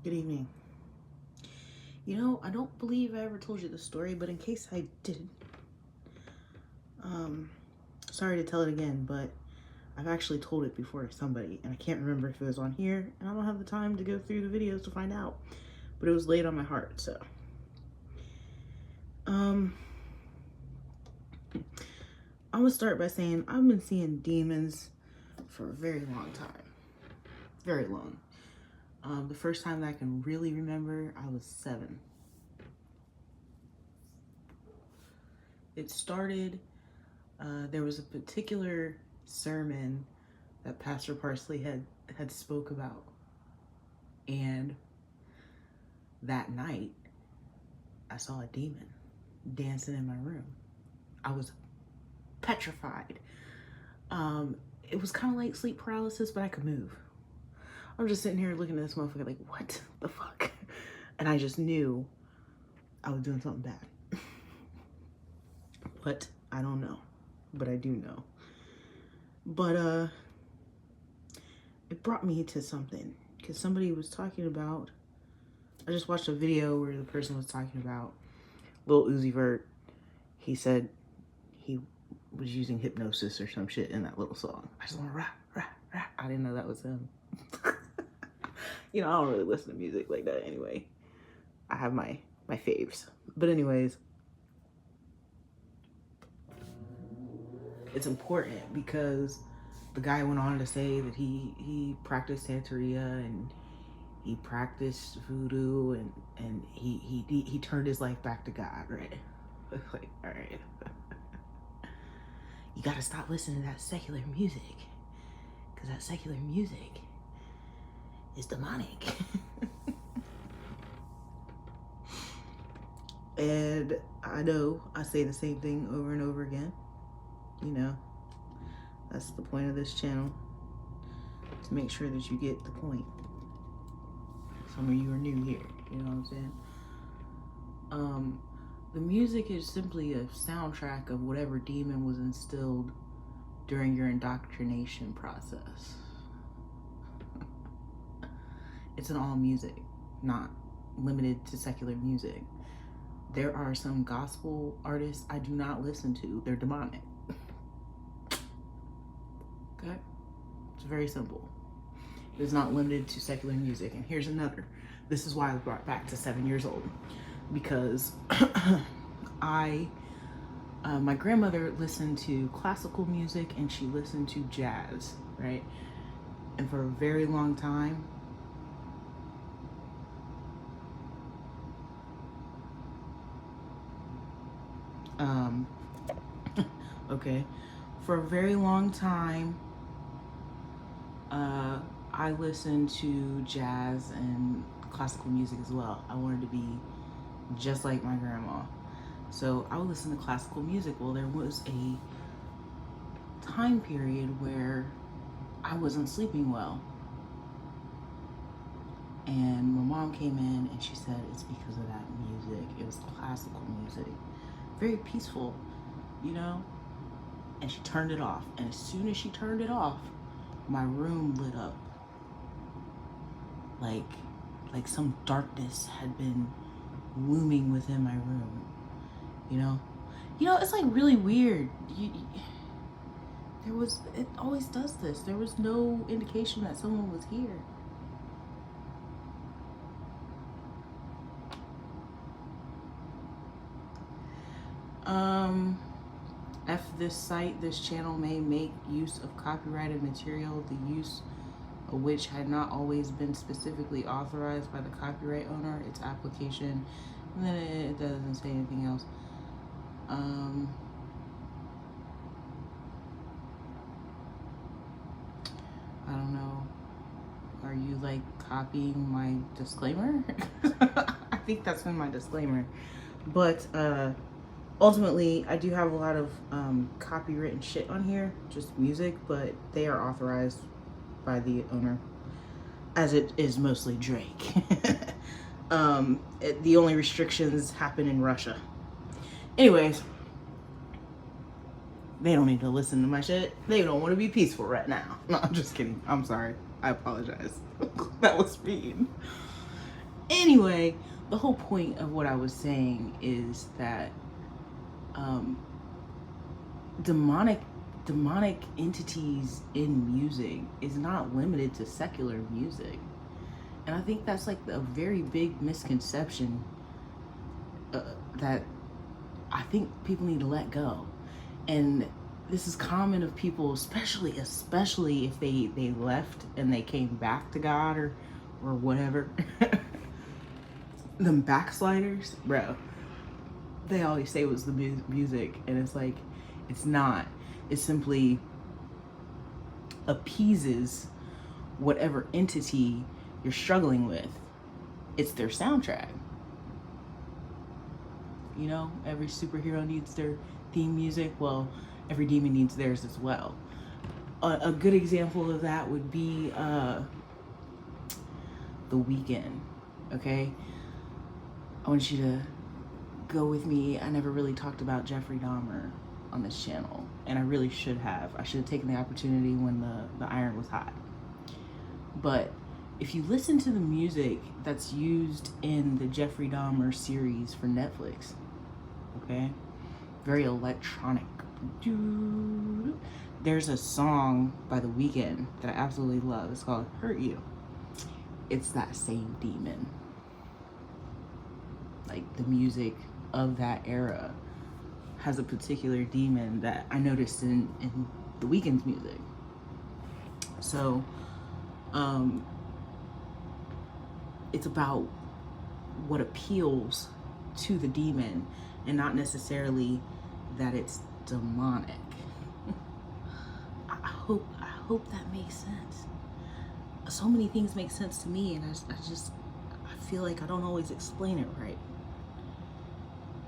Good evening. You know, I don't believe I ever told you the story, but in case I did, sorry to tell it again, but I've actually told it before to somebody, and I can't remember if it was on here, and I don't have the time to go through the videos to find out, but it was laid on my heart, so. I'm gonna start by saying I've been seeing demons for a very long time. Very long. The first time that I can really remember, I was 7. It started, there was a particular sermon that Pastor Parsley had spoke about. And that night, I saw a demon dancing in my room. I was petrified. It was kind of like sleep paralysis, but I could move. I was just sitting here looking at this motherfucker like, what the fuck? And I just knew I was doing something bad. What? I don't know. But I do know. But it brought me to something. Because somebody was talking about, I just watched a video where the person was talking about Lil Uzi Vert. He said he was using hypnosis or some shit in that little song. I just want to rap, rap, rap. I didn't know that was him. You know, I don't really listen to music like that anyway. I have my faves. But anyways, it's important because the guy went on to say that he practiced Santeria and he practiced voodoo and he turned his life back to God, right? Like, all right. You gotta stop listening to that secular music, because that secular music is demonic. And I know I say the same thing over and over again. You know, that's the point of this channel, to make sure that you get the point. Some of you are new here, you know what I'm saying? The music is simply a soundtrack of whatever demon was instilled during your indoctrination process. It's an all music, not limited to secular music. There are some gospel artists I do not listen to. They're demonic. Okay? It's very simple. It is not limited to secular music. And here's another. This is why I was brought back to 7 years old. Because my grandmother listened to classical music and she listened to jazz, right? And for a very long time, okay, for a very long time, I listened to jazz and classical music as well. I wanted to be just like my grandma. So I would listen to classical music. Well, there was a time period where I wasn't sleeping well. And my mom came in and she said it's because of that music. It was classical music. Very peaceful, you know? And she turned it off. And as soon as she turned it off, my room lit up. Like some darkness had been looming within my room, you know? You know, it's like really weird. It always does this. There was no indication that someone was here. F this site, this channel may make use of copyrighted material, the use of which had not always been specifically authorized by the copyright owner, its application, and then it doesn't say anything else. I don't know. Are you like copying my disclaimer? I think that's in my disclaimer. But ultimately, I do have a lot of copywritten shit on here, just music, but they are authorized by the owner, as it is mostly Drake. The only restrictions happen in Russia. Anyways, they don't need to listen to my shit. They don't want to be peaceful right now. No, I'm just kidding. I'm sorry. I apologize. That was mean. Anyway, the whole point of what I was saying is that um, demonic entities in music is not limited to secular music. And I think that's like a very big misconception that I think people need to let go. And this is common of people, especially if they left and they came back to God or whatever. Them backsliders, bro. They always say it was the music, and it's like, it's not. It simply appeases whatever entity you're struggling with. It's their soundtrack. You know, every superhero needs their theme music. Well, every demon needs theirs as well. A good example of that would be The Weeknd. Okay, I want you to go with me. I never really talked about Jeffrey Dahmer on this channel, and I really should have. I should have taken the opportunity when the iron was hot. But if you listen to the music that's used in the Jeffrey Dahmer series for Netflix, okay, very electronic. There's a song by The Weeknd that I absolutely love. It's called Hurt You. It's that same demon. Like, the music of that era has a particular demon that I noticed in The Weeknd's music. So, it's about what appeals to the demon and not necessarily that it's demonic. I hope that makes sense. So many things make sense to me, and I feel like I don't always explain it right.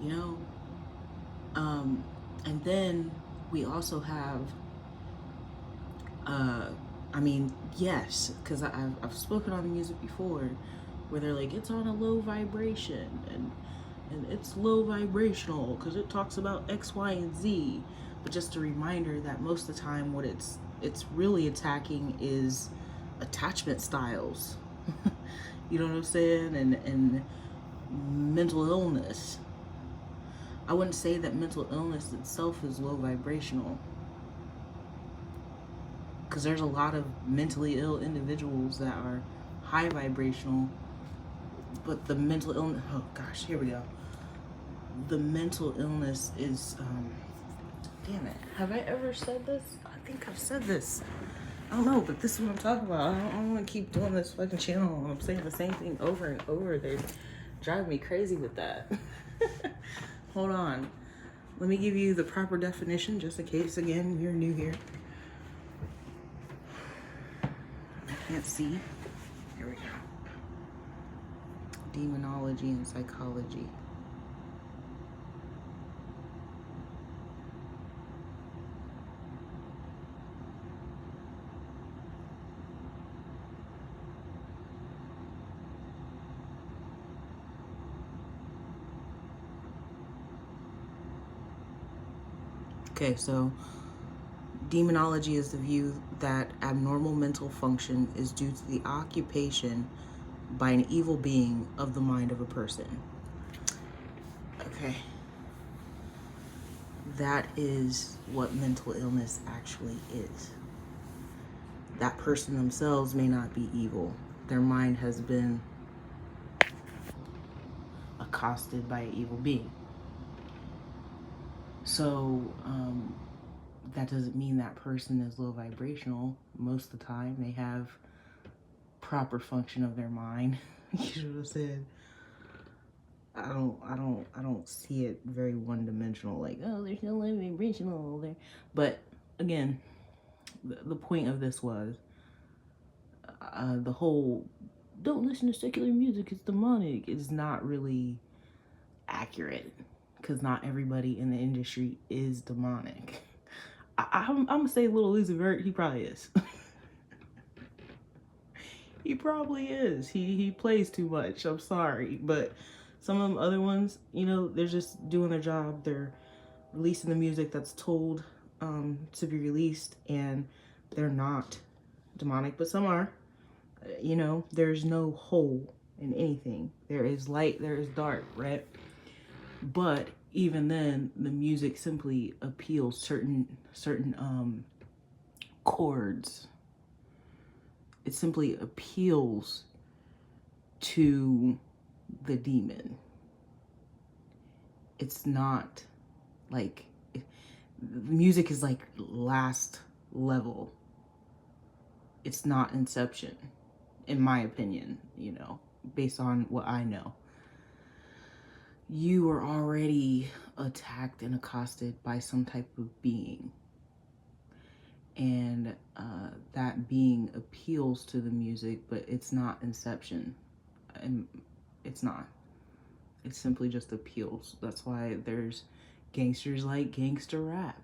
You know? And then we also have, I mean, yes, because I've spoken on the music before, where they're like, it's on a low vibration, and it's low vibrational because it talks about X, Y, and Z. But just a reminder that most of the time what it's really attacking is attachment styles. You know what I'm saying? And mental illness. I wouldn't say that mental illness itself is low vibrational, because there's a lot of mentally ill individuals that are high vibrational, but the mental illness, oh gosh, here we go. The mental illness is, damn it, have I ever said this? I think I've said this. I don't know, but this is what I'm talking about. I don't want to keep doing this fucking channel. I'm saying the same thing over and over. They drive me crazy with that. Hold on. Let me give you the proper definition, just in case, again, you're new here. I can't see. Here we go. Demonology and psychology. Okay, so demonology is the view that abnormal mental function is due to the occupation by an evil being of the mind of a person. Okay. That is what mental illness actually is. That person themselves may not be evil. Their mind has been accosted by an evil being. So, that doesn't mean that person is low vibrational. Most of the time, they have proper function of their mind. You know what I'm saying? I don't see it very one-dimensional. Like, oh, there's no low vibrational there. But again, the point of this was the whole "don't listen to secular music, it's demonic" is not really accurate, because not everybody in the industry is demonic. I'm gonna say Little Uzi Vert, he probably is. He probably is. He plays too much. I'm sorry, but some of them other ones, you know, they're just doing their job. They're releasing the music that's told to be released, and they're not demonic, but some are. You know, there's no whole in anything. There is light, there is dark, right? But even then, the music simply appeals certain chords. It simply appeals to the demon. It's not like music is like last level. It's not Inception, in my opinion, you know, based on what I know. You are already attacked and accosted by some type of being. And that being appeals to the music, but it's not Inception. And it's not. It simply just appeals. That's why there's gangsters like gangster rap.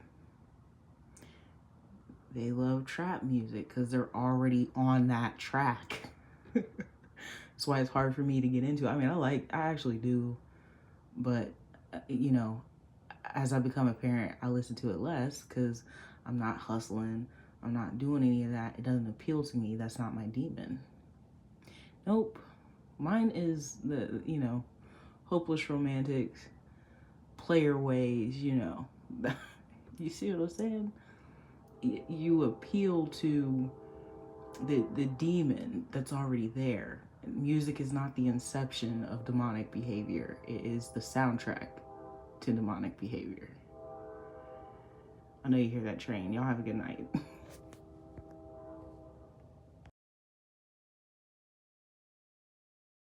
They love trap music because they're already on that track. That's why it's hard for me to get into. I mean, I actually do, but you know, as I become a parent, I listen to it less because I'm not hustling. I'm not doing any of that. It doesn't appeal to me. That's not my demon. Nope. Mine is the, you know, hopeless romantics, player ways, you know. You see what I'm saying? You appeal to the demon that's already there. Music is not the inception of demonic behavior. It is the soundtrack to demonic behavior. I know you hear that train. Y'all have a good night.